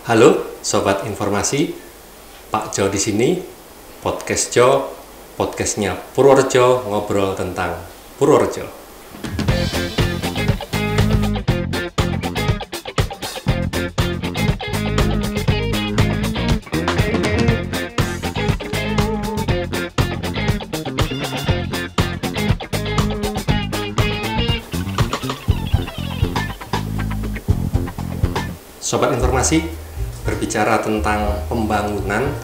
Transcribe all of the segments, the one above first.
Halo Sobat Informasi, Pak Jo di sini, Podcast Jo, podcastnya Purworejo, ngobrol tentang Purworejo. Sobat Informasi, berbicara tentang pembangunan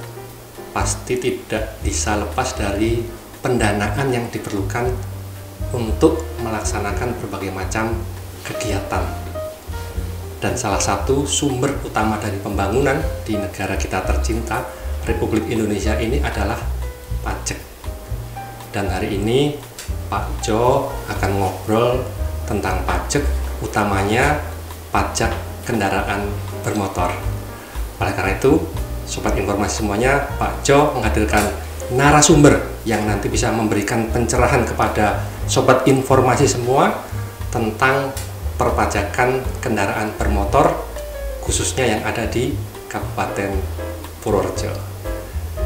pasti tidak bisa lepas dari pendanaan yang diperlukan untuk melaksanakan berbagai macam kegiatan. Dan salah satu sumber utama dari pembangunan di negara kita tercinta, Republik Indonesia ini adalah pajak. Dan hari ini Pak Jo akan ngobrol tentang pajak, utamanya pajak kendaraan bermotor. Oleh karena itu, Sobat Informasi semuanya, Pak Jo menghadirkan narasumber yang nanti bisa memberikan pencerahan kepada Sobat Informasi semua tentang perpajakan kendaraan bermotor, khususnya yang ada di Kabupaten Purworejo.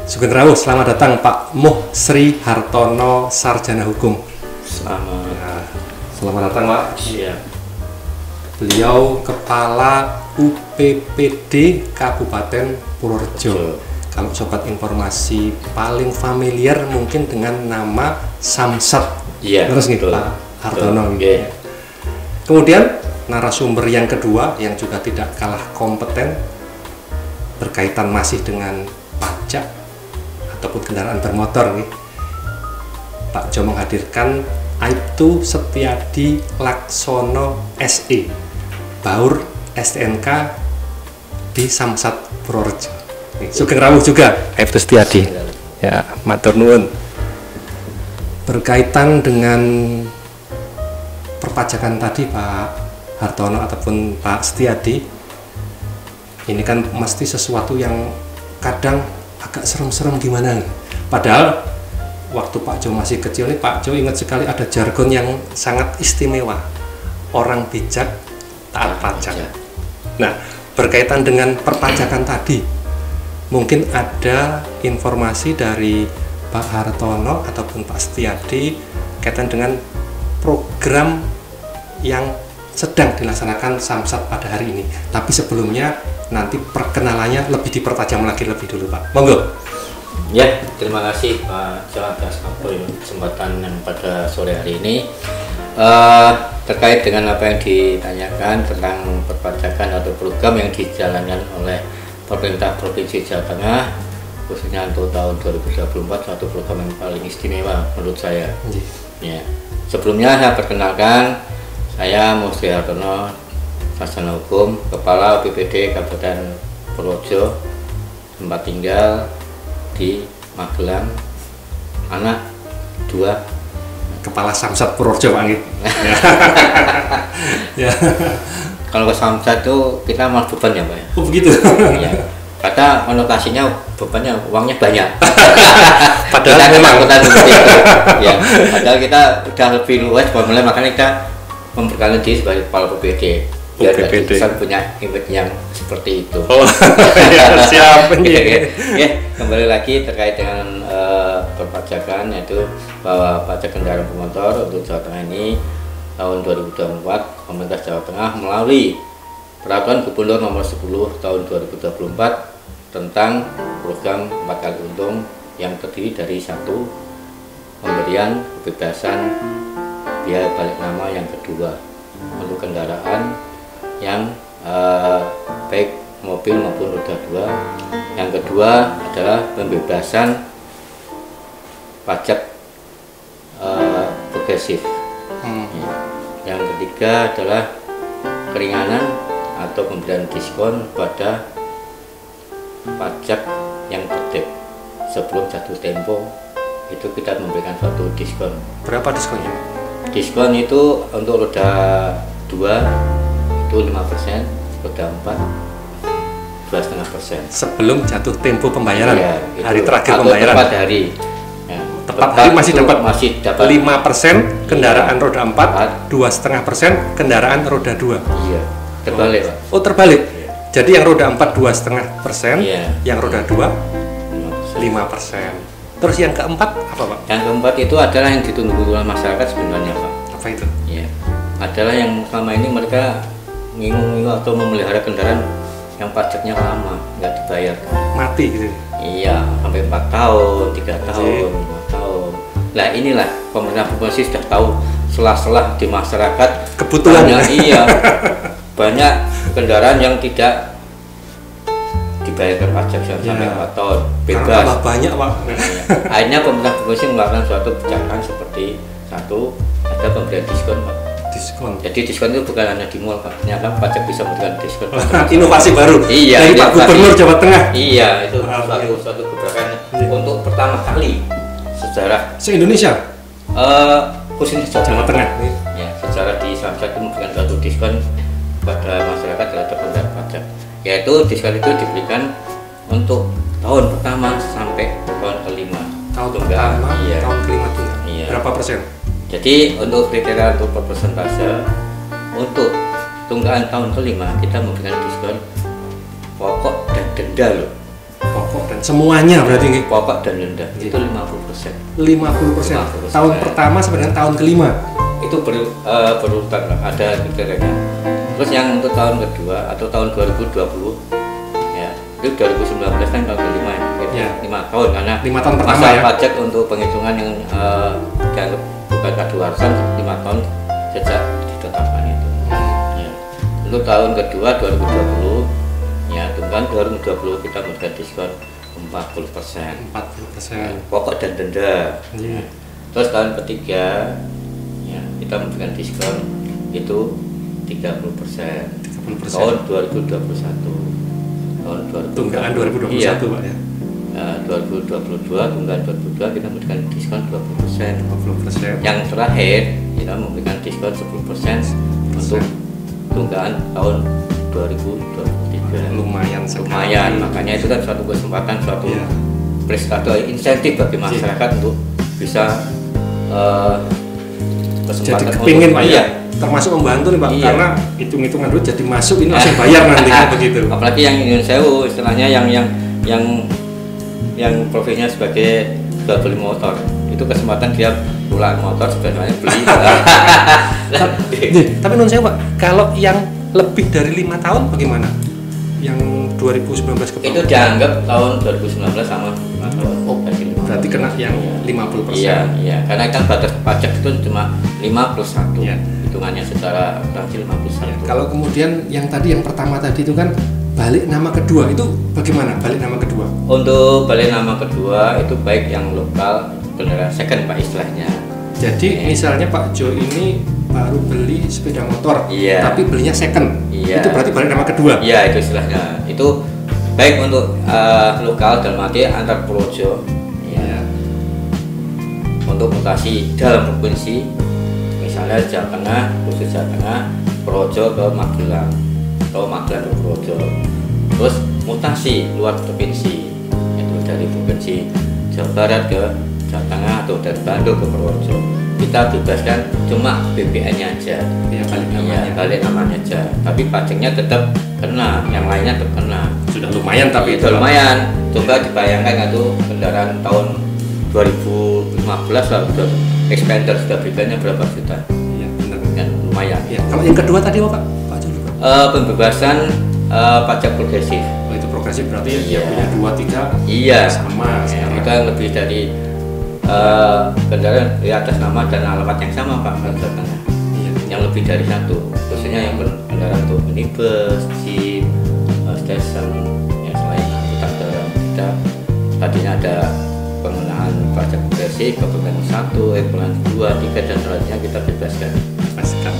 Sugeng rawuh, selamat datang Pak Muh Sri Hartono, Sarjana Hukum. Selamat datang Pak. Iya. Beliau Kepala UPPD Kabupaten Purworejo. Kalau Sobat Informasi paling familiar mungkin dengan nama Samsat. Iya. Terus nih Pak Hartono. Gitu. Kemudian narasumber yang kedua yang juga tidak kalah kompeten berkaitan masih dengan pajak ataupun kendaraan bermotor nih. Pak Jo menghadirkan Aibtu Setiadi Laksono SE, Baur STNK di Samsat Purworejo. Sugeng rawuh juga Aibtu Setiadi. Ya, matur nuwun. Berkaitan dengan perpajakan tadi Pak Hartono ataupun Pak Setiadi, ini kan mesti sesuatu yang kadang agak serem-serem gimana nih. Padahal waktu Pak Jo masih kecil nih, Pak Jo ingat sekali ada jargon yang sangat istimewa. Orang bijak taat pajak. Nah, berkaitan dengan perpajakan tadi, mungkin ada informasi dari Pak Hartono ataupun Pak Setiadi kaitan dengan program yang sedang dilaksanakan Samsat pada hari ini. Tapi sebelumnya nanti perkenalannya lebih dipertajam lagi lebih dulu Pak. Monggo. Ya, terima kasih Pak Jo atas kesempatan pada sore hari ini. Terkait dengan apa yang ditanyakan tentang perpajakan atau program yang dijalankan oleh pemerintah Provinsi Jawa Tengah, khususnya untuk tahun 2024, satu program yang paling istimewa menurut saya. Ya. Sebelumnya saya perkenalkan, saya Muh Sri Hartono, Sarjana Hukum, Kepala UPPD Kabupaten Purworejo, tempat tinggal di Magelang, anak 2. Kepala Samsat Purworejo Pak. Ya. Kalau ke Samsat itu kita malah beban ya Pak ya? Oh begitu? Ya. Kata konotasinya bebannya, uangnya banyak. Padahal kita memang seperti itu. Ya. Padahal kita udah lebih luas, makanya kita memperkenalkan diri sebagai Kepala UPPD. Biar kita punya image yang seperti itu. Oh, ya, siap. Ya, kembali lagi terkait dengan perpajakan, yaitu bahwa pajak kendaraan bermotor untuk Jawa Tengah ini tahun 2024 pemerintah Jawa Tengah melalui Peraturan Gubernur Nomor 10 tahun 2024 tentang program 4 kali untung yang terdiri dari 1, pemberian kebebasan biaya balik nama, yang kedua untuk kendaraan yang baik mobil maupun roda 2, yang kedua adalah pembebasan pajak progresif, yang ketiga adalah keringanan atau pemberian diskon pada pajak yang tertib. Sebelum jatuh tempo itu kita memberikan suatu diskon. Berapa diskonnya? Diskon itu untuk roda 2 itu 5%, roda 4 2,5%. Sebelum jatuh tempo pembayaran, ya, hari terakhir pembayaran. Tepat hari. Ya, tepat hari masih dapat 5% kendaraan iya, roda 4, 2,5% kendaraan roda 2. Iya, terbalik Pak. Oh terbalik. Iya. Jadi yang roda 4 2,5%, Iya. yang roda 2 5%. 5%. Terus yang keempat apa Pak? Yang keempat itu adalah yang ditunggu oleh masyarakat sebenarnya Pak. Apa itu? Ya, adalah yang selama ini mereka ngingung-ngingung atau memelihara kendaraan yang pajaknya lama nggak dibayar. Mati gitu. Iya, sampai 4 tahun, 3 tahun, 5 tahun. Nah inilah pemerintah provinsi sudah tahu selah-selah di masyarakat Kebutuhan. iya, banyak kendaraan yang tidak dibayarkan pajak sampai 4 tahun Karena bebas. tambah banyak Pak. Iya. Akhirnya pemerintah provinsi mengeluarkan suatu kebijakan seperti satu, ada pemberian diskon Pak. Diskon. Jadi diskon itu bukan hanya di mall Pak, ternyata pajak bisa memberikan diskon. Inovasi baru. Iya, Dari Pak inovasi. Gubernur Jawa Tengah. Iya, itu Ah, suatu kebijakan untuk pertama kali sejarah Se-Indonesia, khususnya Jawa Tengah. Ya, secara di Samsat itu memberikan suatu diskon pada masyarakat terhadap pembayar pajak. Yaitu diskon itu diberikan untuk tahun pertama sampai tahun kelima. Tahun Tunggal. pertama, Iya. tahun kelima tunggal. Iya. Berapa persen? Jadi untuk kriteria untuk persentase untuk tunggakan tahun kelima kita memberikan diskon pokok dan denda loh. Pokok dan semuanya berarti ini Pokok dan denda itu 50%. 50%. 50%. Tahun pertama sampai dengan tahun kelima. Itu berurutan Pak, ada kriterianya. Terus yang untuk tahun kedua atau tahun 2020 ya itu 2019 kan tahun kelima ya, Ya. 5 tahun karena 5 tahun pertama masa ya. pajak untuk penghitungan yang dianggap bukan kadaluarsa 5 tahun sejak ditetapkan itu. Ya. Untuk tahun kedua 2020 ya tunggal 2020 kita memberikan diskon 40%. 40%. Pokok dan denda. Iya. Terus tahun ketiga ya kita memberikan diskon itu 30%. 30%. Tahun 2021. Tahun 2021. Tunggakan 2021 Iya. Pak ya. 2022 tunggakan 2022 kita memberikan diskon 20%. 20%. Yang terakhir kita memberikan diskon 10% untuk tunggakan tahun 2023. Lumayan sekali. Lumayan, makanya itu kan suatu kesempatan, suatu Iya. prestasi insentif bagi masyarakat untuk bisa kesempatan Jadi kepingin Pak iya. ya. Termasuk membantu nih Pak, Iya. karena hitung-hitungan duit jadi masuk ini langsung bayar nanti kan begitu. Apalagi yang Nyun Sewu istilahnya yang profesinya sebagai jual beli motor, itu kesempatan dia pulang motor sebenarnya beli. Tapi non saya Pak, kalau yang lebih dari 5 tahun bagaimana? Yang 2019 ke Itu dianggap tahun 2019 sama 5 tahun. Oh, berarti kena yang 50%. Iya, iya. Karena kan batas pajak itu cuma 5+1. Iya. Hitungannya secara operasi 5+1. Ya, kalau kemudian yang tadi yang pertama tadi itu kan balik nama kedua itu bagaimana balik nama kedua? Untuk balik nama kedua itu baik yang lokal kendaraan second Pak istilahnya. Jadi misalnya Pak Jo ini baru beli sepeda motor, Iya. tapi belinya second, Iya. itu berarti balik nama kedua. Iya itu istilahnya. Itu baik untuk lokal dalam arti antar projo. Iya. Untuk mutasi dalam provinsi, misalnya Jawa Tengah, khusus Jawa Tengah, Projo ke Magelang, atau Magelang ke Projo. Terus mutasi luar provinsi, itu dari provinsi Jawa Barat ke Jawa Tengah atau dari Bandung ke Purworejo. Kita bebaskan cuma BPN-nya aja. Iya, balik Iya, namanya. balik namanya aja. Tapi pajaknya tetap kena, yang lainnya tetap kena. Sudah lumayan tapi Itu lumayan. Coba dibayangkan itu kendaraan tahun 2015 lah udah expander sudah berikannya berapa juta, Iya, benar. kan lumayan. Ya, kalau yang kedua tadi Pak Jo lupa. Pembebasan pajak progresif. Oh, itu progresif berarti ya Iya. dia punya 2 3 Iya. sama Ya, sekarang. kita lebih dari kendaraan di atas nama dan alamat yang sama Pak misalnya. Iya. Yang lebih dari satu, khususnya yang kendaraan untuk minibus, jeep, station, yang selain angkutan barang. Kita tadinya ada pengenaan pajak progresif, kebutuhan 1, kebutuhan 2, 3 dan selanjutnya kita bebaskan. Pastikan.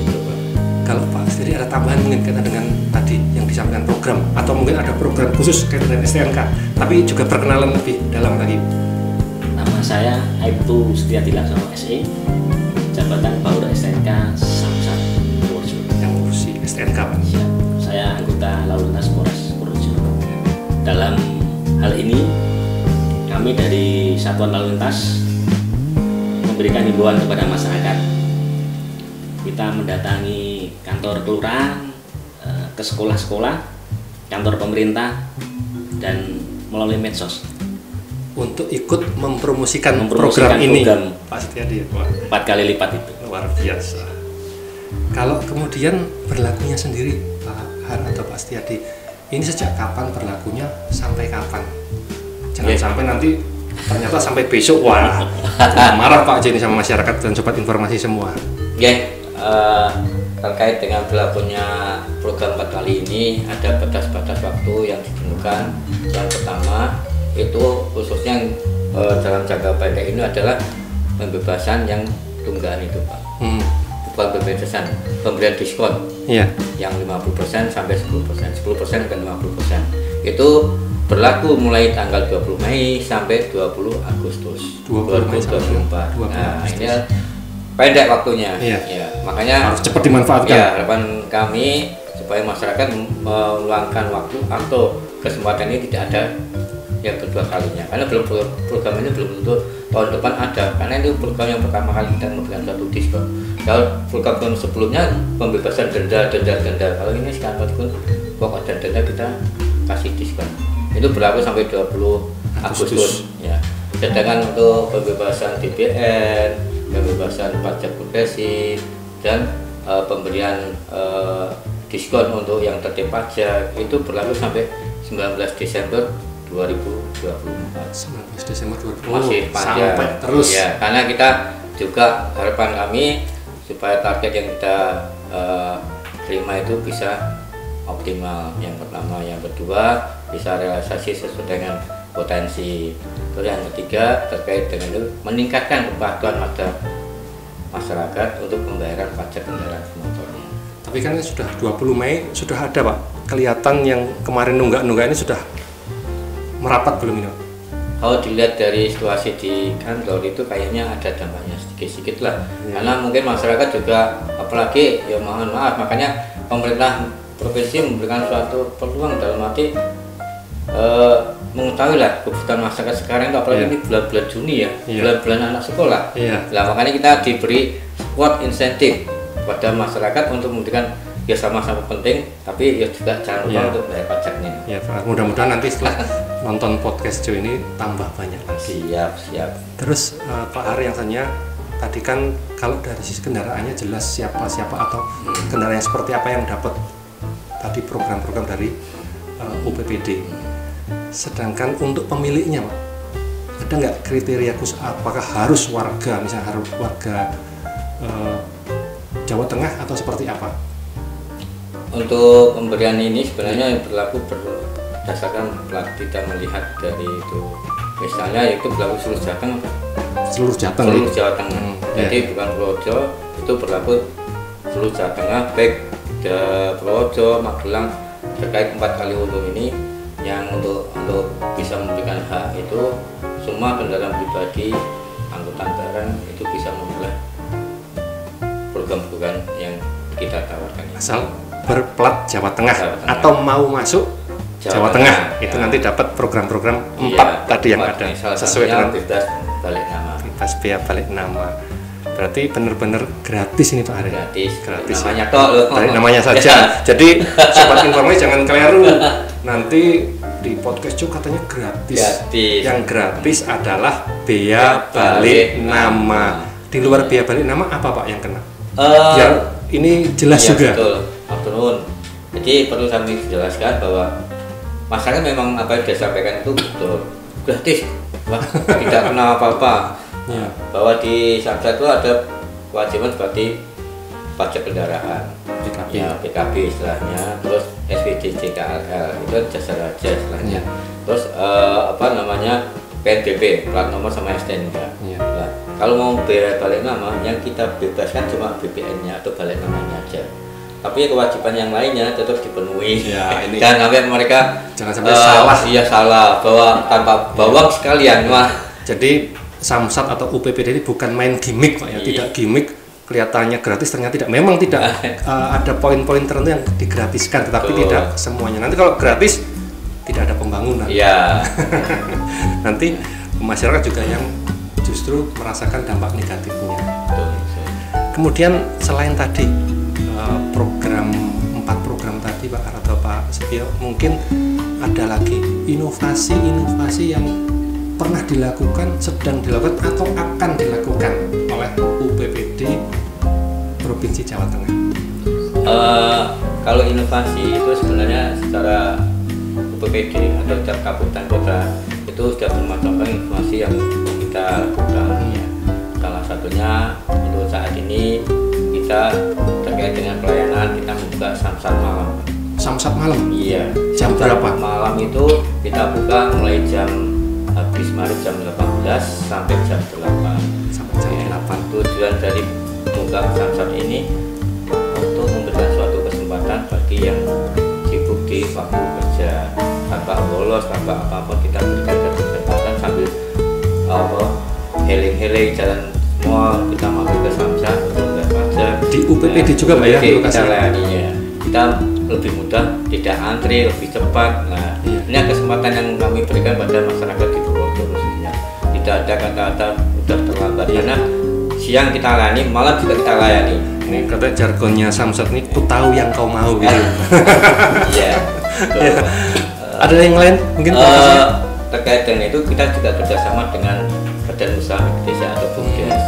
Gitu, Pak. Kalau Pak sendiri ada tambahan mungkin kaitan dengan tadi yang disampaikan program atau mungkin ada program khusus kaitan dengan STNK, tapi juga perkenalan lebih dalam lagi. Nama saya Aibtu Setia Dilaksono SE, jabatan Bauda STNK Samsat Purworejo. Yang ngurusi STNK Pak. Siap. Saya anggota Lalu Lintas Polres Purworejo. Dalam hal ini kami dari Satuan Lalu Lintas memberikan himbauan kepada masyarakat. Kita mendatangi kantor kelurahan, ke sekolah-sekolah kantor pemerintah dan melalui medsos untuk ikut mempromosikan program ini. Pasti ada ya, Pak. 4 kali lipat itu. Luar biasa. Kalau kemudian berlakunya sendiri, Pak Har atau Pak Setiadi, ini sejak kapan berlakunya sampai kapan? Jangan sampai nanti ternyata sampai besok, wah marah Pak Jenny sama masyarakat dan sobat informasi semua. Terkait dengan berlakunya program 4 kali ini ada batas-batas waktu yang ditentukan. Yang pertama itu khususnya dalam jangka pendek ini adalah pembebasan yang tunggakan itu, Pak. Bukan pembebasan, pemberian diskon. Iya. Yang 50% sampai 10%, 10% dan 50%. Itu berlaku mulai tanggal 20 Mei sampai 20 Agustus 2024. Nah, ini pendek waktunya. Iya. Ya, makanya harus cepat dimanfaatkan. Ya, harapan kami supaya masyarakat meluangkan waktu atau kesempatan ini tidak ada yang kedua kalinya. Karena program ini belum tentu tahun depan ada. Karena itu program yang pertama kali kita memberikan satu diskon. Kalau program sebelumnya pembebasan denda. Kalau ini sekarang pun pokok dan denda kita kasih diskon. Itu berlaku sampai 20 Agustus. Ya. Sedangkan untuk pembebasan DPN, pembebasan pajak progresif dan pemberian diskon untuk yang tertib pajak itu berlaku sampai 19 Desember 2024. 19 Desember 2024. Masih panjang. Sampai terus. Ya, karena kita juga harapan kami supaya target yang kita terima itu bisa optimal. Yang pertama, yang kedua bisa realisasi sesuai dengan potensi. Terus yang ketiga terkait dengan itu meningkatkan kepatuhan masyarakat untuk pembayaran pajak kendaraan bermotornya. Tapi kan sudah 20 Mei sudah ada, Pak. Kelihatan yang kemarin nunggak-nunggak ini sudah merapat belum ini, Pak? Kalau dilihat dari situasi di kantor itu kayaknya ada dampaknya sedikit-sedikit lah. Karena mungkin masyarakat juga, apalagi ya mohon maaf, makanya pemerintah provinsi memberikan suatu peluang dalam arti mengetahui lah kebutuhan masyarakat sekarang itu, apalagi ini bulan-bulan Juni ya, bulan-bulan anak sekolah. Nah, makanya kita diberi support insentif pada masyarakat untuk memberikan ya sama-sama penting, tapi ya juga jangan lupa untuk bayar pajaknya. Ya, Pak. Mudah-mudahan nanti setelah nonton podcast Joe ini tambah banyak lagi. Siap. Terus Pak Har yang tanya tadi kan kalau dari sisi kendaraannya jelas siapa atau kendaraan yang seperti apa yang dapat tadi program-program dari UPPD. Sedangkan untuk pemiliknya, Pak, ada nggak kriteria khusus? Apakah harus warga, misalnya harus warga Jawa Tengah atau seperti apa? Untuk pemberian ini sebenarnya yang berlaku berdasarkan plat. Kita melihat dari itu, misalnya itu berlaku seluruh Jateng. Seluruh Jateng. Seluruh Jawa Tengah. Jadi bukan Purworejo, itu berlaku seluruh Jawa Tengah, baik Purworejo, Magelang, terkait 4 kali untung ini yang untuk bisa memberikan hak itu semua kendaraan pribadi, angkutan barang itu bisa memperoleh program-program yang kita tawarkan. Asal berplat Jawa Tengah atau mau masuk Jawa Tengah itu nanti dapat program-program 4 tadi yang ada sesuai dengan bebas balik nama. Bebas biaya balik nama. Berarti benar-benar gratis ini, Pak Ari. Gratis. Namanya toh loh. Dari namanya saja. Jadi sobat informasi jangan keliru. Nanti di podcast Joe katanya gratis. Yang gratis adalah biaya balik nama. Di luar biaya balik nama apa, Pak, yang kena? Biar ini jelas juga. Betul. Afternoon. Jadi perlu kami jelaskan bahwa masyarakat memang apa yang disampaikan itu betul. Gratis. Wah, tidak kena apa-apa. Bahwa di Samsat itu ada kewajiban seperti pajak kendaraan, PKB istilahnya, terus SPJ JKRL itu jasa raja istilahnya, terus PNBP plat nomor sama STNK. Nah, kalau mau balik nama yang kita bebaskan cuma BPN-nya atau balik namanya aja, tapi kewajiban yang lainnya tetap dipenuhi. Dan sampai mereka jangan sampai salah. Iya, salah bahwa tanpa bawang sekalian. Jadi Samsat atau UPPD ini bukan main gimmick, Pak ya, tidak gimmick kelihatannya gratis ternyata tidak. Memang tidak ada poin-poin tertentu yang digratiskan, tetapi tidak semuanya. Nanti kalau gratis tidak ada pembangunan. Nanti masyarakat juga yang justru merasakan dampak negatifnya. Kemudian selain tadi program 4 4 program tadi Pak Ar atau Pak Setio, mungkin ada lagi inovasi-inovasi yang pernah dilakukan, sedang dilakukan atau akan dilakukan oleh UPPD Provinsi Jawa Tengah? Kalau inovasi itu sebenarnya secara UPPD atau setiap kabupaten kota itu sudah bermacam-macam inovasi yang kita lakukan. Ya. Salah satunya untuk saat ini kita terkait dengan pelayanan, kita membuka samsat malam. Samsat malam? Iya. Jam berapa? Malam itu kita buka mulai jam habis maghrib jam 18 sampai jam 8. Sampai jam 8. Tujuan dari buka samsat ini untuk memberikan suatu kesempatan bagi yang sibuk di waktu kerja, tanpa bolos, tanpa apapun, kita berikan kesempatan sambil healing jalan semua, kita mampir ke samsat untuk belajar. Di UPPD juga Pak ya? Kita layaninya, kita lebih mudah, tidak antri, lebih cepat. Nah, ini kesempatan yang kami berikan pada masyarakat di Purworejo khususnya. Tidak ada kata-kata udah terlambat, karena siang kita layani, malam juga kita layani. Ini kata jargonnya samsat ini, ku tahu yang kau mau gitu. Iya. Ada yang lain mungkin? Terkait dengan itu kita juga kerjasama dengan Badan Usaha Desa atau BUMDes.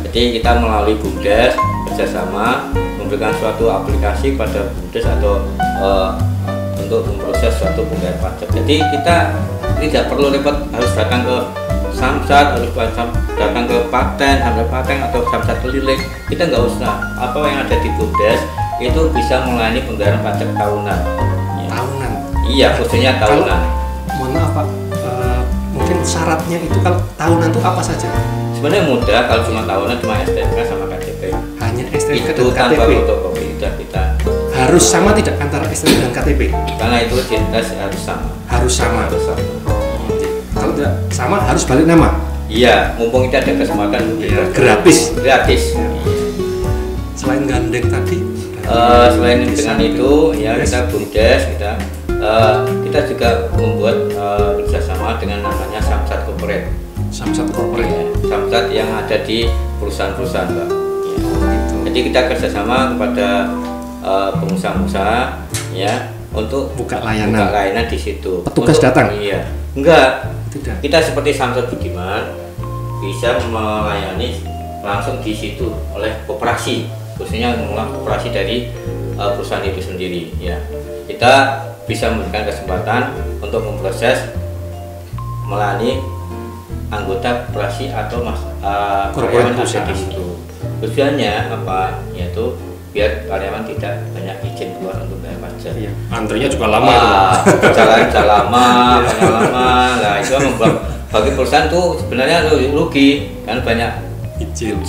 Jadi kita melalui BUMDes kerjasama memberikan suatu aplikasi pada BUMDes atau untuk memproses suatu pembayaran pajak. Jadi kita tidak perlu repot harus datang ke samsat, harus datang ke paten, sampai paten atau samsat keliling. Kita nggak usah. Apa yang ada di BUMDes itu bisa melayani pembayaran pajak tahunan. Ya. Tahunan? Iya, khususnya tahunan. Mohon maaf Pak, mungkin syaratnya itu kalau tahunan itu apa saja? Sebenarnya mudah, kalau cuma tahunan cuma STNK sama KTP. Hanya STNK itu dan tanpa KTP? fotokopi sudah kita. Harus sama tidak antara STNK dan KTP? Karena itu identitas harus sama. Harus sama? Harus sama. Kalau tidak sama harus balik nama? Iya, mumpung kita ada kesempatan ya, gratis? Gratis. Ya. Selain gandeng tadi? Selain dengan itu, ya kita BUMDes, kita juga membuat kerjasama dengan namanya Samsat Corporate. Samsat Corporate? Ya, Samsat yang ada di perusahaan-perusahaan Pak. Ya. Gitu. Jadi kita kerjasama kepada pengusaha-pengusaha ya untuk buka layanan di situ. Petugas datang? Iya. Enggak. Tidak. Kita seperti Samsat Budiman bisa melayani langsung di situ oleh koperasi, khususnya koperasi dari perusahaan itu sendiri. Ya. Kita bisa memberikan kesempatan untuk memproses melayani anggota koperasi atau karyawan ada di situ. Tujuannya apa? Yaitu biar karyawan tidak banyak izin keluar untuk bayar pajak. Iya. Antrinya juga lama itu. Jalan lama, banyak lama. Nah itu membuat bagi perusahaan tuh sebenarnya rugi kan, banyak izin.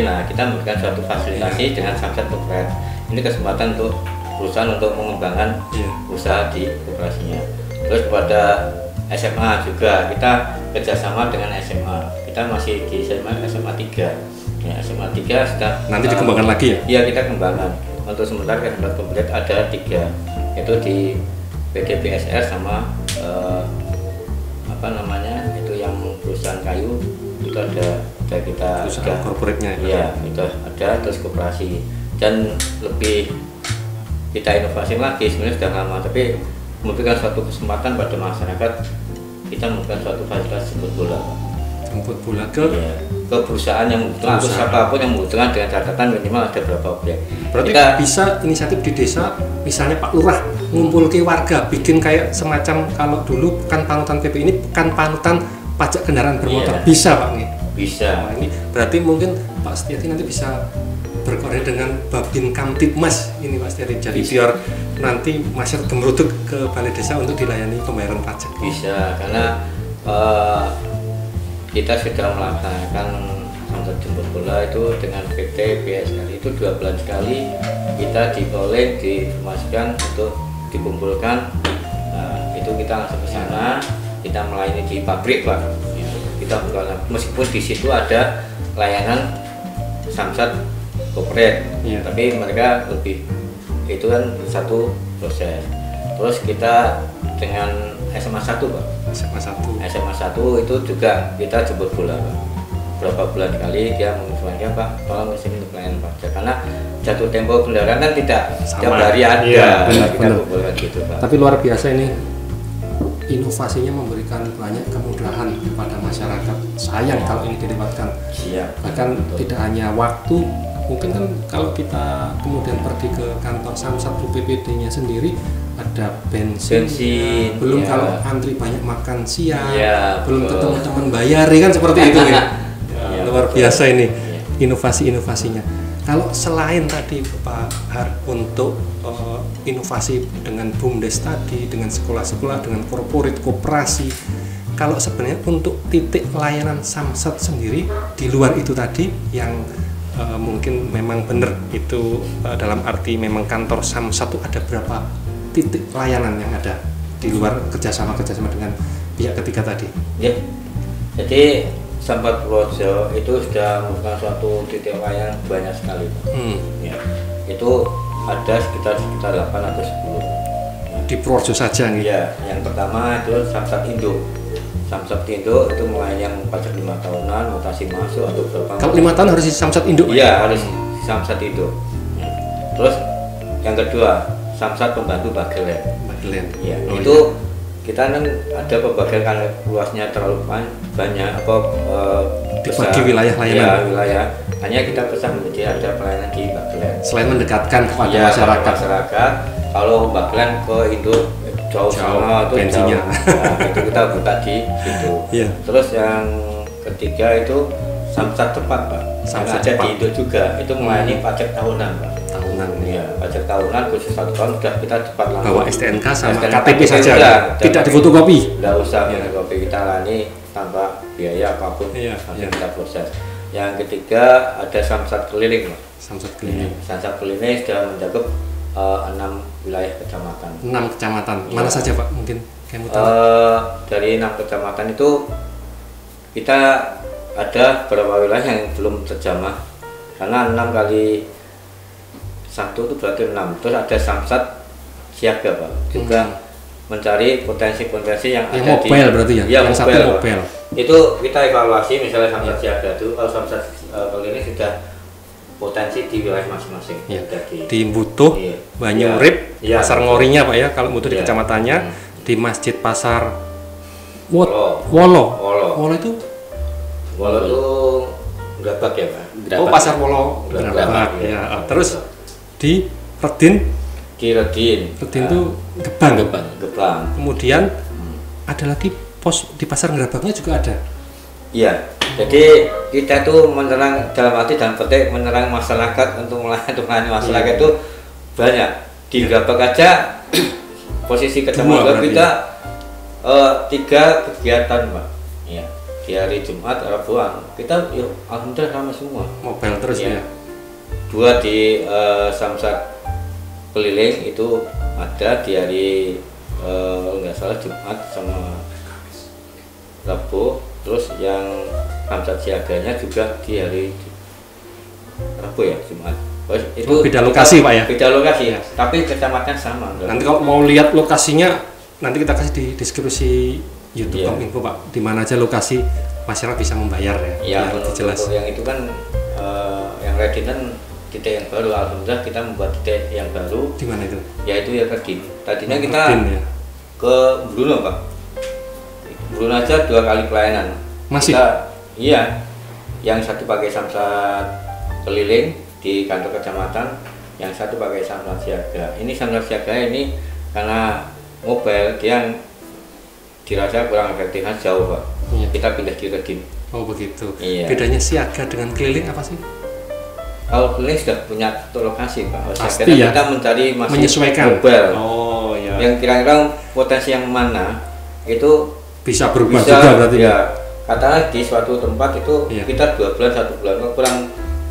Nah kita memberikan suatu fasilitasi dengan Samsat Corporate. Ini kesempatan untuk perusahaan untuk mengembangkan usaha di koperasinya. Terus kepada SMA juga kita kerjasama dengan SMA. Kita masih di SMA 3. Ya, SMA 3 sudah nanti dikembangkan lagi ya? Iya, kita kembangkan. Untuk sementara kesempatan komplit ada 3, yaitu di PDBSR sama itu yang perusahaan kayu itu ada kita perusahaan corporate-nya. Iya, itu ada, terus koperasi. Dan lebih kita inovasi lagi, sebenarnya sudah lama, tapi memberikan suatu kesempatan pada masyarakat, kita memberikan suatu fasilitas jemput bola. Jemput bola ke perusahaan yang membutuhkan, atau siapapun yang membutuhkan, dengan catatan minimal ada berapa objek. Berarti kita bisa inisiatif di desa, misalnya Pak Lurah ngumpul ke warga, bikin kayak semacam kalau dulu pekan panutan PP ini pekan panutan pajak kendaraan bermotor, bisa Pak nih? Bisa. Nah, ini berarti mungkin Pak Setiati nanti bisa berkoordinasi dengan Babin Kamtibmas ini Pak Setiati, jadi biar nanti masyarakat gemeruduk ke balai desa untuk dilayani pembayaran pajak. Bisa, karena kita sudah melaksanakan Samsat jemput bola itu dengan PT BSR itu 2 bulan sekali kita dikolek, diinformasikan untuk dikumpulkan. Nah, itu kita langsung ke sana, kita melayani di pabrik Pak. Ya, kita meskipun di situ ada layanan Samsat Corporate, tapi mereka lebih itu kan satu proses. Terus kita dengan SMA 1 Pak. SMA 1 itu juga kita jemput bola Pak. berapa bulan sekali dia menginformasikan Pak, tolong kesini untuk pelayanan pajak, karena jatuh tempo kendaraan kan tidak tiap hari ada. Iya, Kita benar. kumpulkan gitu Pak. Tapi luar biasa ini, inovasinya memberikan banyak kemudahan kepada masyarakat. Sayang kalau ini dilewatkan. Siap. Bahkan tidak hanya waktu, mungkin kan kalau kita kemudian pergi ke kantor Samsat UPPD-nya sendiri ada bensin, belum ya. kalau antri banyak makan siang, Ya, belum betul. ketemu teman bayari kan seperti itu ya. Ya, Luar betul. biasa ini Ya. inovasi-inovasinya. Kalau selain tadi Pak Har untuk inovasi dengan BUMDes tadi, dengan sekolah-sekolah, dengan korporat, koperasi, kalau sebenarnya untuk titik layanan Samsat sendiri di luar itu tadi yang mungkin memang benar itu dalam arti memang kantor Samsat itu ada berapa titik layanan yang ada di luar kerjasama dengan pihak ketiga tadi? Ya. Jadi Samsat Purworejo itu sudah merupakan suatu titik layanan banyak sekali Pak. Ya. Itu ada sekitar 8 atau 10. Di Purworejo saja nih. Ya, yang pertama itu Samsat Indo. Samsat Indo itu mulai yang pajak 5 tahunan, mutasi masuk atau berapa? Kalau 5 tahun harus di Samsat Induk? Iya, harus Samsat Indo. Ya. Terus yang kedua Samsat Pembantu Bagelen. Bagelen. Ya, Oh, itu kita kan ada pembagian karena luasnya terlalu banyak dibagi besar. wilayah layanan. Ya, wilayah. Hanya kita pesan menjadi ada pelayanan di Bagelen. Selain mendekatkan kepada Ya, masyarakat. Kalau Bagelen ke Indo jauh sana itu bensinnya. jauh. Nah, itu kita buka di situ. Iya. Terus yang ketiga itu Samsat Cepat Pak. Samsat Yang ada Cepat. di Indo juga itu melayani pajak tahunan Pak. Tahunan. Iya, pajak tahunan khusus 1 tahun sudah kita cepat langsung. Bawa STNK sama STNK KTP saja. udah. Tidak difotokopi. Tidak usah Iya. fotokopi, kita layani tanpa biaya apapun. Iya, Langsung iya. kita proses. Yang ketiga ada Samsat Keliling Pak. Samsat Keliling. Samsat Keliling sudah mencakup 6 wilayah kecamatan. 6 kecamatan. Iya. Mana saja Pak? Mungkin kamu tahu. Dari 6 kecamatan itu kita ada beberapa wilayah yang belum terjamah karena 6 kali 1 itu berarti 6. Terus ada Samsat Siaga Pak, juga mencari potensi-potensi yang Yang ada mobile berarti ya? Iya, Yang satu Pak. mobile. Itu kita evaluasi misalnya Samsat Siaga itu, kalau Samsat kali ini sudah potensi di wilayah masing-masing. Ya. Sudah Di Butuh, Iya. Banyurip, Iya. Pasar Ngorinya Pak ya, kalau Butuh di Iya. kecamatannya, di Masjid Pasar Wolo. Wolo. Wolo. Wolo itu? Wolo itu Gerabak ya Pak. Oh, Pasar Wolo. Gerabak, Gerabak, iya. ya. Terus di Redin, Di Redin. Redin itu Gebang. Gebang. Kemudian ada lagi pos di Pasar Gerabaknya juga ada. Iya. Jadi kita tuh menyerang dalam arti dan petik menyerang masyarakat untuk melayani masyarakat itu banyak. Di Gerabak aja posisi kecamatan berarti kita 3 kegiatan Pak. Iya. Di hari Jumat, Rabuan kita yuk alhamdulillah ramai semua. Mobile terus Iya. ya. 2 di Samsat Keliling itu ada di hari nggak salah Jumat sama Rabu. Terus yang Samsat Siaganya juga di hari Rabu ya, Jumat. Terus itu beda lokasi, Pak, ya? Beda lokasi ya, tapi kecamatan sama. Nanti kalau mau lihat lokasinya, nanti kita kasih di deskripsi YouTube Iya. Kominfo Pak. Di mana aja lokasi masyarakat bisa membayar ya. Ya, biar lebih jelas. untuk yang itu kan yang Redin kan titik yang baru. Alhamdulillah kita membuat titik yang baru, Di mana itu? yaitu ya Redin. Tadinya kita Redin, ya. ke Bruno Pak. Bruno aja 2 kali pelayanan. Masih? Iya. Yang satu pakai Samsat Keliling di kantor kecamatan, yang satu pakai Samsat Siaga. Ini Samsat Siaga ini karena mobile dia dirasa kurang efektif, jauh Pak. Iya. Kita pindah di Redin. Oh begitu. Iya. Bedanya siaga dengan keliling apa sih? Kalau Keliling sudah punya satu lokasi Pak. Kalau Pasti Siaga ya. kita mencari masih Menyesuaikan. mobile. Oh ya. Yang kira-kira potensi yang mana itu Bisa berubah bisa juga berarti. ya. Katakanlah di suatu tempat itu Iya. kita 2 bulan 1 bulan kurang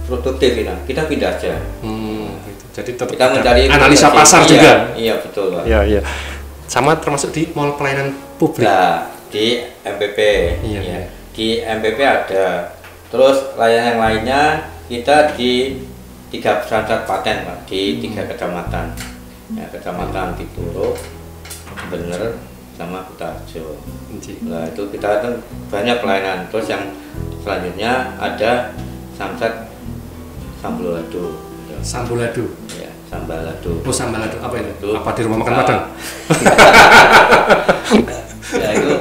produktif kita pindah aja. Gitu. Jadi tetap Kita ada mencari analisa potensi. pasar Iya, juga. Iya betul Pak. Iya iya. Sama termasuk di mall pelayanan publik. Nah, di MPP. Iya, ya. iya. Di MPP ada. Terus layanan yang lainnya kita di 3 Samsat Paten Pak, di 3 kecamatan. Ya, kecamatan Tituro, Bener, sama Kutarjo. Inci. Nah, itu kita kan banyak pelayanan. Terus yang selanjutnya ada samsat sambalado. Sambalado. Ya, sambalado. Oh, sambalado apa itu? Itu, apa di rumah makan Padang? Ya itu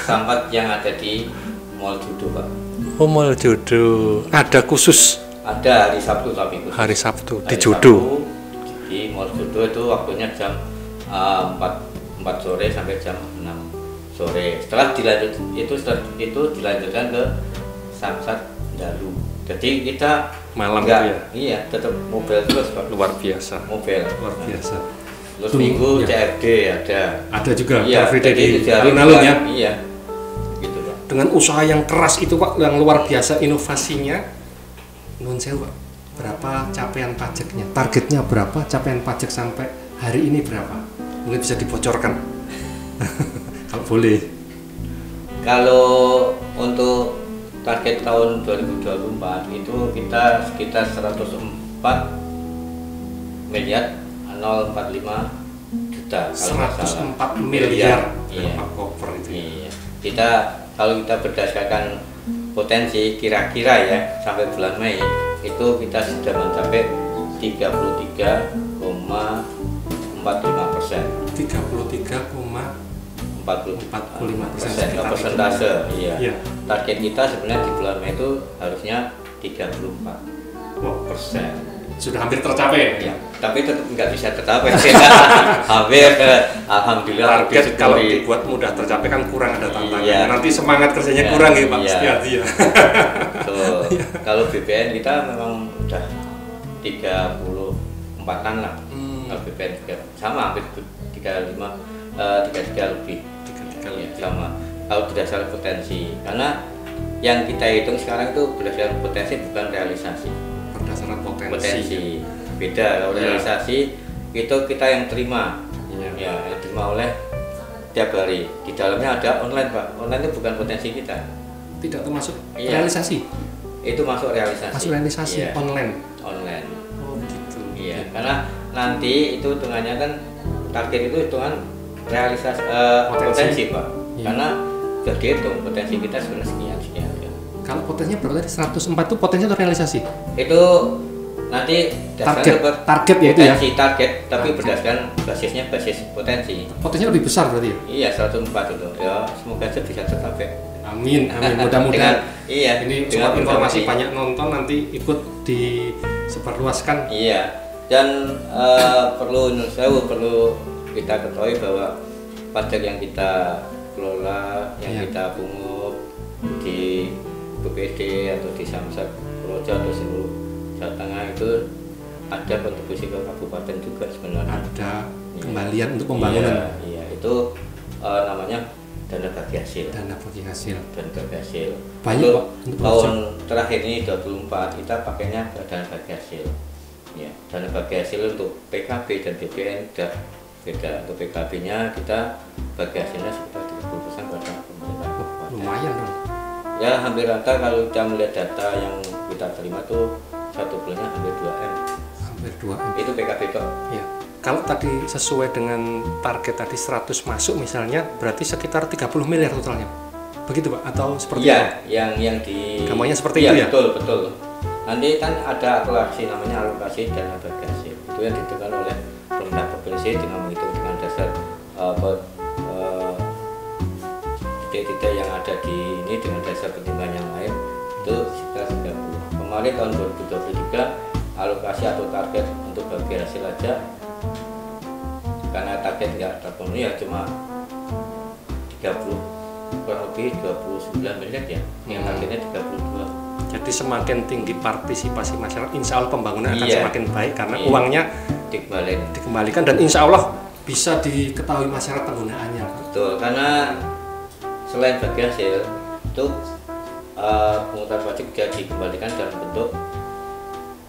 sambat yang ada di Mall Judo, Pak. Oh, Mall Judo. Ada khusus Ada hari Sabtu tapi khusus. hari Sabtu di Hari Judo. Sabtu di Mall Judo itu waktunya jam 4 sore sampai jam 6 sore. Setelah dilanjutkan ke Samsat Dalu. Jadi kita Malam enggak, itu ya. Iya, tetap mobil terus, Pak. Luar biasa. Mobil. Luar biasa. Terus Tuh, minggu ya. CFD ada. Ada juga Iya, Car Free Day jadi di 7 hari alun-alun ya. Iya. Gitu, Pak. Dengan usaha yang keras itu Pak, yang luar biasa inovasinya. Nun sewu Pak, berapa capaian pajaknya? Targetnya berapa? Capaian pajak sampai hari ini berapa? Mungkin bisa dibocorkan. Kalau boleh. Kalau untuk target tahun 2024 itu kita sekitar 104 miliar 045 juta kalau nggak salah. 104 miliar. Iya. Berapa koper itu? Iya. Kita kalau kita berdasarkan potensi kira-kira ya sampai bulan Mei itu kita sudah mencapai 33,45%. 33,45%. persentase. Iya. Iya. Target kita sebenarnya di bulan Mei itu harusnya 34%. Sudah hampir tercapai. Ya, tapi tetap nggak bisa tercapai. Hampir, alhamdulillah. Target disyukuri. kalau dibuat mudah tercapai kan kurang ada tantangan. Iya. Nanti semangat kerjanya Iya, kurang ya Pak iya. Setiadi ya. Tuh, kalau BPN kita memang udah 34-an lah. Kalau BPN juga sama hampir 35, 33 lebih. 33 Iya, lebih. sama. Kalau berdasarkan potensi, karena yang kita hitung sekarang itu berdasarkan potensi bukan realisasi. Berdasarkan potensi. Potensi beda. Kalau Iya. realisasi itu kita yang terima. Iya. Ya, yang terima oleh tiap hari. Di dalamnya ada online, Pak. Online itu bukan potensi kita. Tidak termasuk Iya. realisasi. Itu masuk realisasi. Masuk realisasi Iya, online. online. Oh gitu. Iya, karena nanti itu hitungannya kan target itu hitungan realisasi potensi, Pak. Iya. Karena sudah dihitung potensi kita sebenarnya sekian. Kalau potensinya berapa tadi? 104 itu potensi atau realisasi? Itu nanti Target ya itu ya. potensi target, tapi Target. berdasarkan basisnya basis potensi. Potensinya lebih besar berarti ya? Iya, 104 itu. Ya, semoga aja bisa tercapai. Amin, amin. Mudah-mudahan Iya, ini dengan soal informasi informasi. banyak nonton nanti ikut disebarluaskan. Iya, dan perlu kita ketahui bahwa pajak yang kita kelola, yang Iya. kita pungut di BPD atau di Samsat Projo atau seluruh Jawa Tengah itu ada kontribusi ke kabupaten juga sebenarnya. Ada Iya. kembalian untuk pembangunan. Iya, itu namanya dana bagi hasil. Dana bagi hasil. Dan bagi hasil. Banyak, Untuk Pak, untuk tahun terakhir ini 24 kita pakainya ke dana bagi hasil. Ya, dana bagi hasil untuk PKB dan BPN tidak beda. Untuk PKB-nya kita bagi hasilnya sekitar 30% pada pemerintah kabupaten. Lumayan dong. Ya, hampir rata kalau kita melihat data yang kita terima tuh satu bulannya hampir 2M. Hampir 2M. Itu PKB kok. Ya. Kalau tadi sesuai dengan target tadi 100 masuk misalnya, berarti sekitar 30 miliar totalnya. Begitu Pak? Atau seperti Iya, apa? yang di Gampangnya seperti iya, itu ya? Betul. Nanti kan ada alokasi namanya alokasi dana bagi hasil. Itu yang ditentukan oleh pemerintah provinsi dengan menghitung dengan dasar titik-titik yang ada di ini dengan dasar pertimbangan yang lain itu sekitar 30. Kemarin tahun 2023 alokasi atau target untuk bagi hasil aja karena target nggak terpenuhi ya cuma 30 kurang lebih 29 miliar ya yang targetnya 32. Jadi semakin tinggi partisipasi masyarakat, insya Allah pembangunan akan Iya. semakin baik karena Iya. uangnya dikembalikan. dikembalikan dan insya Allah bisa diketahui masyarakat penggunaannya. Betul, karena selain bagi hasil itu pungutan pajak juga dikembalikan dalam bentuk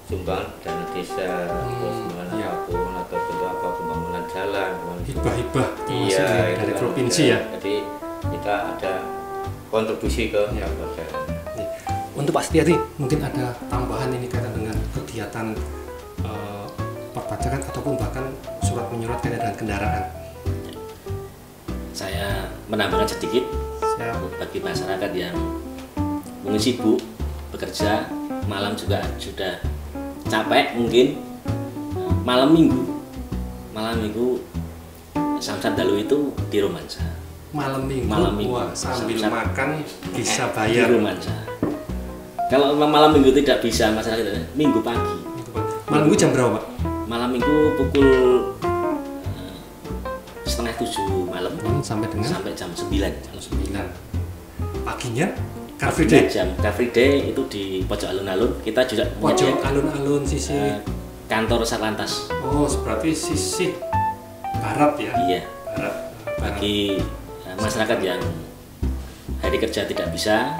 sumbangan dana desa, terus sumbangan iya. apapun atau bentuk apa pembangunan jalan, Hibah-hibah iya, termasuk itu dari kan provinsi ada. ya. Jadi kita ada kontribusi ke Iya. kabupaten. Nih, untuk Pak Setiadi mungkin ada tambahan ini kaitan dengan kegiatan perpajakan ataupun bahkan surat menyurat kaitan dengan kendaraan. Saya menambahkan sedikit Siap. bagi masyarakat yang mungkin sibuk bekerja, malam juga sudah capek mungkin. Malam minggu samsat dalu itu di romansa. Malam minggu. Wah, sambil makan bisa bayar. Di romansa. Kalau malam minggu tidak bisa masyarakat, minggu pagi. Malam minggu jam berapa, Pak? Malam minggu pukul 6:30 malam sampai jam 9. Paginya Car Free Day. Car Free Day itu di pojok alun-alun. Kita juga pojok alun-alun sisi kantor Satlantas. Oh, berarti sisi barat ya? Iya. Barat. Bagi masyarakat yang hari kerja tidak bisa,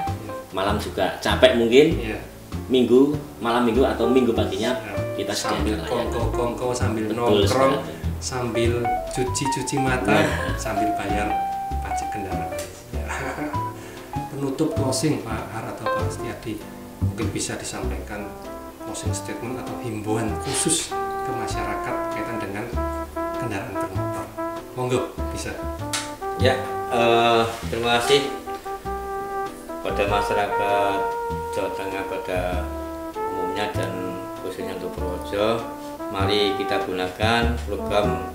malam juga capek mungkin. Iya. Malam minggu atau minggu paginya kita sambil kongko sambil nongkrong, sambil cuci mata, sambil bayar pajak kendaraan. Ya. Penutup closing Pak Har atau Pak Setiadi, mungkin bisa disampaikan closing statement atau himbauan khusus ke masyarakat kaitan dengan kendaraan bermotor. Monggo bisa. Ya, terima kasih pada masyarakat Jawa Tengah pada umumnya dan khususnya untuk Purworejo. Mari kita gunakan program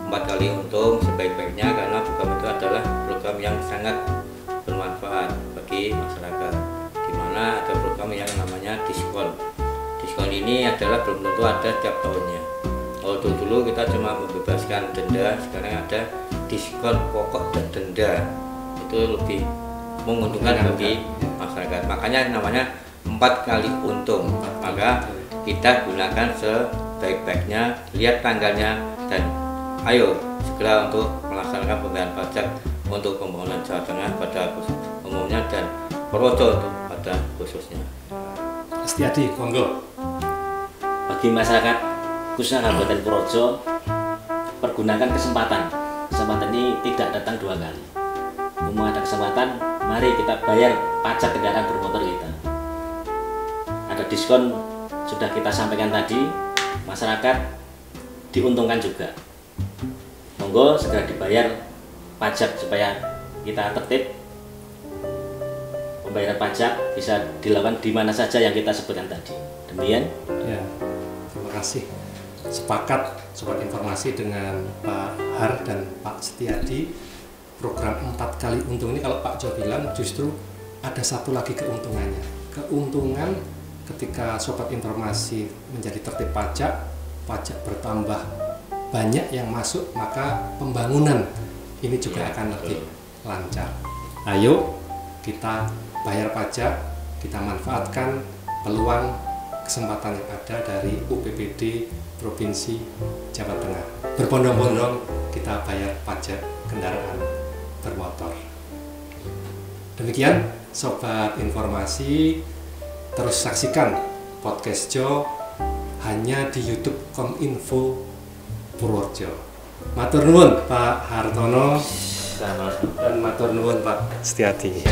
4 kali untung sebaik-baiknya, karena program itu adalah program yang sangat bermanfaat bagi masyarakat, di mana ada program yang namanya diskon. Diskon ini adalah belum tentu ada tiap tahunnya. Kalau dulu kita cuma membebaskan denda, sekarang ada diskon pokok dan denda. Itu lebih menguntungkan bagi masyarakat. Makanya namanya 4 kali untung. Maka kita gunakan sebaik-baiknya, lihat tanggalnya, dan ayo segera untuk melaksanakan pembayaran pajak untuk pembangunan Jawa Tengah pada umumnya dan Purworejo untuk pada khususnya. Setiadi, monggo. Bagi masyarakat khususnya Kabupaten Purworejo, pergunakan kesempatan ini tidak datang 2 kali. Mumpung ada kesempatan, mari kita bayar pajak kendaraan bermotor kita. Ada diskon sudah kita sampaikan tadi, masyarakat diuntungkan juga. Monggo segera dibayar pajak supaya kita tertib. Pembayaran pajak bisa dilakukan di mana saja yang kita sebutkan tadi. Demikian. Ya, terima kasih. Sepakat sobat informasi dengan Pak Har dan Pak Setiadi. Program 4 kali untung ini kalau Pak Jo bilang justru ada satu lagi keuntungannya. Keuntungan ketika sobat informasi menjadi tertib pajak bertambah banyak yang masuk, maka pembangunan ini juga akan lebih lancar. Ayo kita bayar pajak, kita manfaatkan peluang kesempatan yang ada dari UPPD Provinsi Jawa Tengah. Berbondong-bondong kita bayar pajak kendaraan bermotor. Demikian sobat informasi, terus saksikan podcast Jo hanya di YouTube Kominfo Purworejo. Matur nuwun Pak Hartono dan matur nuwun Pak Setiadi.